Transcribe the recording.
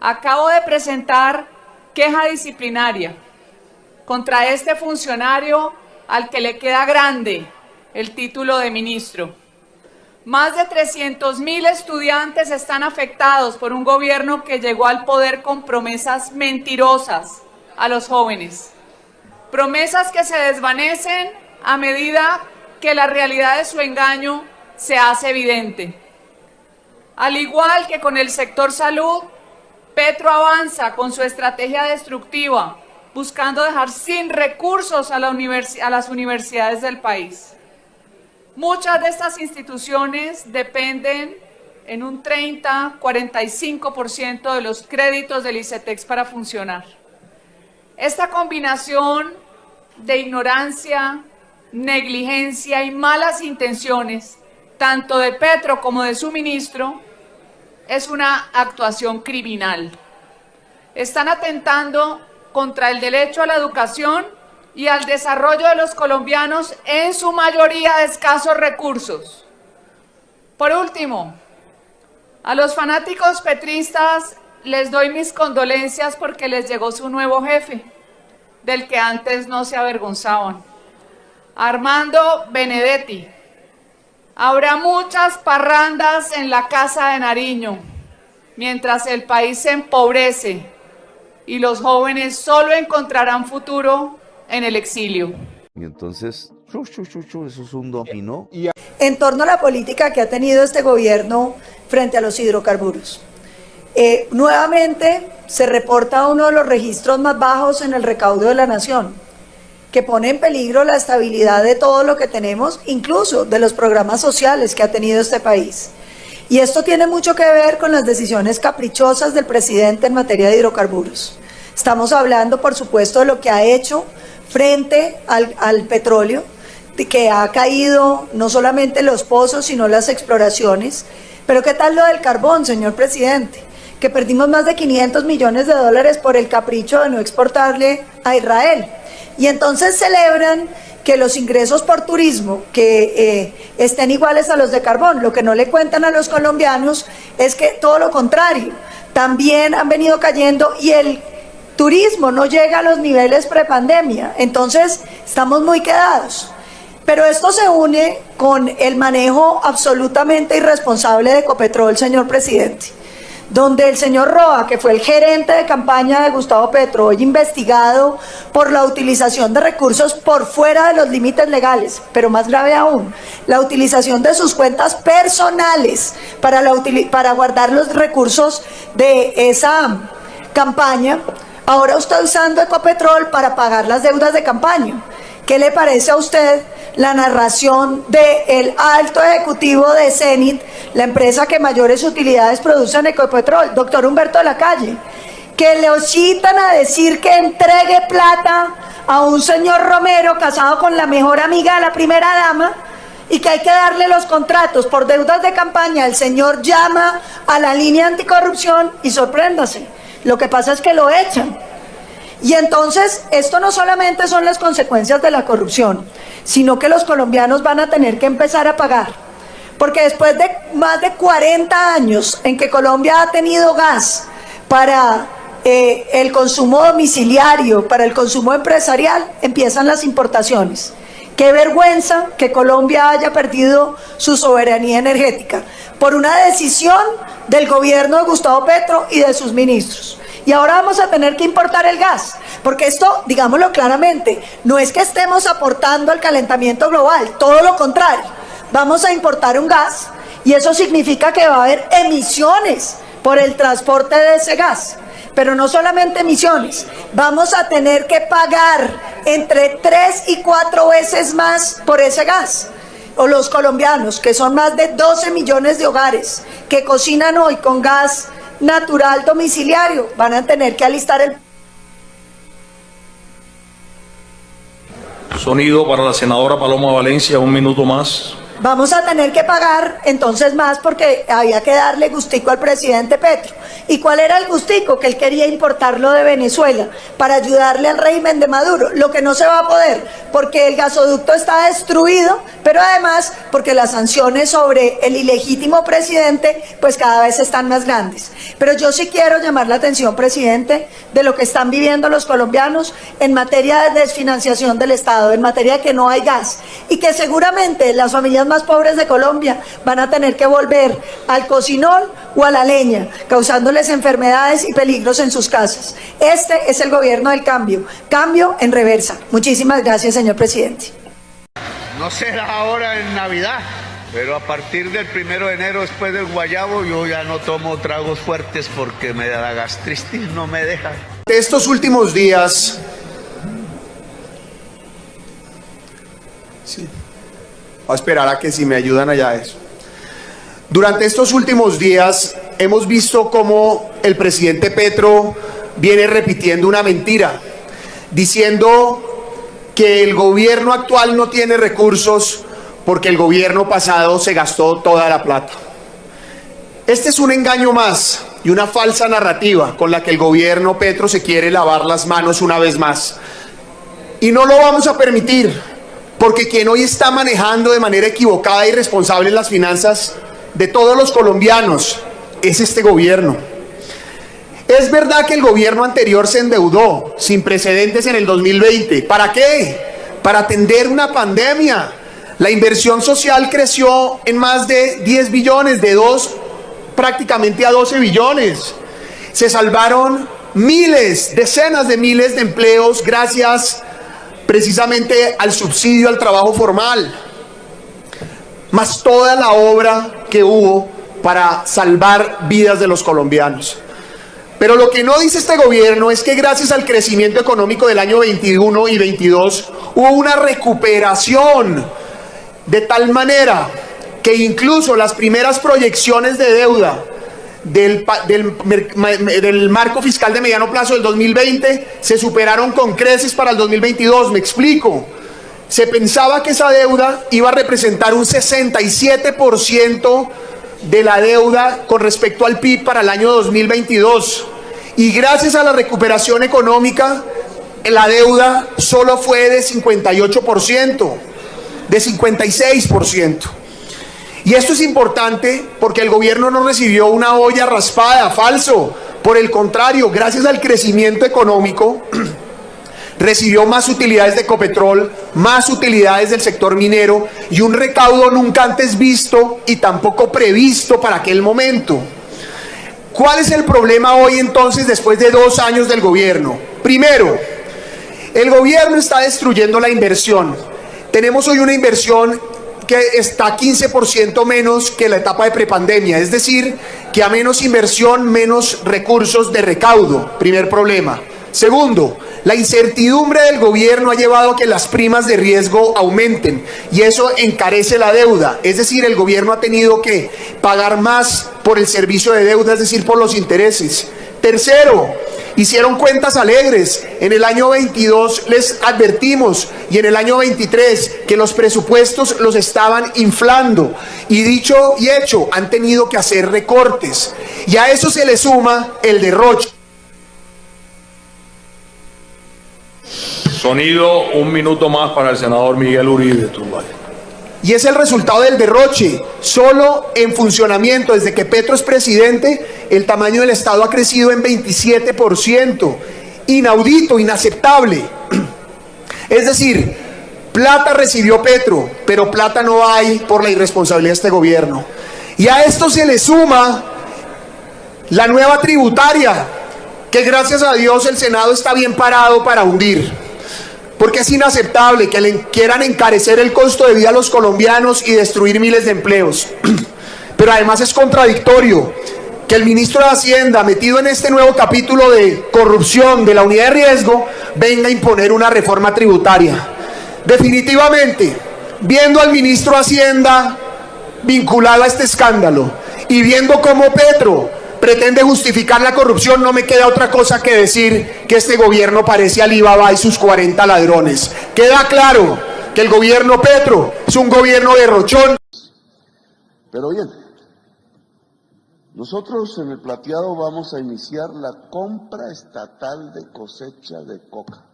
Acabo de presentar queja disciplinaria contra este funcionario al que le queda grande el título de ministro. Más de 300.000 estudiantes están afectados por un gobierno que llegó al poder con promesas mentirosas a los jóvenes. Promesas que se desvanecen a medida que la realidad de su engaño se hace evidente. Al igual que con el sector salud, Petro avanza con su estrategia destructiva, buscando dejar sin recursos a las universidades del país. Muchas de estas instituciones dependen en un 30-45% de los créditos del ICETEX para funcionar. Esta combinación de ignorancia, negligencia y malas intenciones, tanto de Petro como de su ministro, es una actuación criminal. Están atentando contra el derecho a la educación y al desarrollo de los colombianos, en su mayoría de escasos recursos. Por último, a los fanáticos petristas les doy mis condolencias porque les llegó su nuevo jefe, del que antes no se avergonzaban, Armando Benedetti. Habrá muchas parrandas en la Casa de Nariño, mientras el país se empobrece y los jóvenes solo encontrarán futuro en el exilio. Y entonces, eso es un dominó. En torno a la política que ha tenido este gobierno frente a los hidrocarburos. Nuevamente se reporta uno de los registros más bajos en el recaudo de la nación, que pone en peligro la estabilidad de todo lo que tenemos, incluso de los programas sociales que ha tenido este país. Y esto tiene mucho que ver con las decisiones caprichosas del presidente en materia de hidrocarburos. Estamos hablando, por supuesto, de lo que ha hecho frente al petróleo, de que ha caído no solamente los pozos, sino las exploraciones. Pero ¿qué tal lo del carbón, señor presidente? Que perdimos más de 500 millones de dólares por el capricho de no exportarle a Israel. Y entonces celebran que los ingresos por turismo que estén iguales a los de carbón. Lo que no le cuentan a los colombianos es que todo lo contrario, también han venido cayendo y el turismo no llega a los niveles prepandemia. Entonces estamos muy quedados. Pero esto se une con el manejo absolutamente irresponsable de Ecopetrol, señor presidente, donde el señor Roa, que fue el gerente de campaña de Gustavo Petro, hoy investigado por la utilización de recursos por fuera de los límites legales, pero más grave aún, la utilización de sus cuentas personales para guardar los recursos de esa campaña, ahora está usando Ecopetrol para pagar las deudas de campaña. ¿Qué le parece a usted la narración del alto ejecutivo de Cenit, la empresa que mayores utilidades produce en Ecopetrol, doctor Humberto de la Calle, que le citan a decir que entregue plata a un señor Romero casado con la mejor amiga de la primera dama y que hay que darle los contratos por deudas de campaña? El señor llama a la línea anticorrupción y sorpréndase, lo que pasa es que lo echan. Y entonces esto no solamente son las consecuencias de la corrupción, sino que los colombianos van a tener que empezar a pagar, porque después de más de 40 años en que Colombia ha tenido gas para el consumo domiciliario, para el consumo empresarial, empiezan las importaciones. Qué vergüenza que Colombia haya perdido su soberanía energética por una decisión del gobierno de Gustavo Petro y de sus ministros. Y ahora vamos a tener que importar el gas, porque esto, digámoslo claramente, no es que estemos aportando al calentamiento global, todo lo contrario. Vamos a importar un gas y eso significa que va a haber emisiones por el transporte de ese gas. Pero no solamente emisiones, vamos a tener que pagar entre 3 y 4 veces más por ese gas. O los colombianos, que son más de 12 millones de hogares que cocinan hoy con gas natural domiciliario, van a tener que alistar el... Sonido para la senadora Paloma Valencia, 1 minuto más. Vamos a tener que pagar entonces más porque había que darle gustico al presidente Petro. ¿Y cuál era el gustico? Que él quería importarlo de Venezuela para ayudarle al régimen de Maduro, lo que no se va a poder porque el gasoducto está destruido, pero además porque las sanciones sobre el ilegítimo presidente pues cada vez están más grandes. Pero yo sí quiero llamar la atención, presidente, de lo que están viviendo los colombianos en materia de desfinanciación del Estado, en materia de que no hay gas y que seguramente las familias más pobres de Colombia van a tener que volver al cocinol o a la leña, causándoles enfermedades y peligros en sus casas. Este es el gobierno del cambio, cambio en reversa. Muchísimas gracias, señor presidente. No será ahora en Navidad, pero a partir del 1 de enero, después del guayabo, yo ya no tomo tragos fuertes porque me da la gastritis, no me deja. Estos últimos días, sí, voy a esperar a que si me ayudan allá eso. Durante estos últimos días hemos visto cómo el presidente Petro viene repitiendo una mentira, diciendo que el gobierno actual no tiene recursos porque el gobierno pasado se gastó toda la plata. Este es un engaño más y una falsa narrativa con la que el gobierno Petro se quiere lavar las manos una vez más. Y no lo vamos a permitir, porque quien hoy está manejando de manera equivocada e irresponsable las finanzas de todos los colombianos es este gobierno. Es verdad que el gobierno anterior se endeudó sin precedentes en el 2020. ¿Para qué? Para atender una pandemia. La inversión social creció en más de 10 billones, de 2 prácticamente a 12 billones. Se salvaron miles, decenas de miles de empleos gracias precisamente al subsidio al trabajo formal, más toda la obra que hubo para salvar vidas de los colombianos. Pero lo que no dice este gobierno es que gracias al crecimiento económico del año 21 y 22 hubo una recuperación de tal manera que incluso las primeras proyecciones de deuda del marco fiscal de mediano plazo del 2020 se superaron con creces para el 2022. Me explico. Se pensaba que esa deuda iba a representar un 67% de la deuda con respecto al PIB para el año 2022. Y gracias a la recuperación económica, la deuda solo fue de 58%, de 56%. Y esto es importante porque el gobierno no recibió una olla raspada, falso. Por el contrario, gracias al crecimiento económico, recibió más utilidades de Ecopetrol, más utilidades del sector minero y un recaudo nunca antes visto y tampoco previsto para aquel momento. ¿Cuál es el problema hoy entonces después de 2 años del gobierno? Primero, el gobierno está destruyendo la inversión. Tenemos hoy una inversión que está 15% menos que la etapa de prepandemia, es decir, que a menos inversión, menos recursos de recaudo. Primer problema. Segundo, la incertidumbre del gobierno ha llevado a que las primas de riesgo aumenten y eso encarece la deuda, es decir, el gobierno ha tenido que pagar más por el servicio de deuda, es decir, por los intereses. Tercero, hicieron cuentas alegres. En el año 22 les advertimos y en el año 23 que los presupuestos los estaban inflando y dicho y hecho, han tenido que hacer recortes y a eso se le suma el derroche. Sonido, 1 minuto más para el senador Miguel Uribe Turbay. Y es el resultado del derroche. Solo en funcionamiento, desde que Petro es presidente, el tamaño del Estado ha crecido en 27%. Inaudito, inaceptable. Es decir, plata recibió Petro, pero plata no hay por la irresponsabilidad de este gobierno. Y a esto se le suma la nueva tributaria, que gracias a Dios el Senado está bien parado para hundir. Porque es inaceptable que quieran encarecer el costo de vida a los colombianos y destruir miles de empleos. Pero además es contradictorio que el ministro de Hacienda, metido en este nuevo capítulo de corrupción de la unidad de riesgo, venga a imponer una reforma tributaria. Definitivamente, viendo al ministro de Hacienda vinculado a este escándalo y viendo cómo Petro pretende justificar la corrupción, no me queda otra cosa que decir que este gobierno parece Alibaba y sus 40 ladrones. Queda claro que el gobierno Petro es un gobierno derrochón. Pero bien, nosotros en el Plateado vamos a iniciar la compra estatal de cosecha de coca.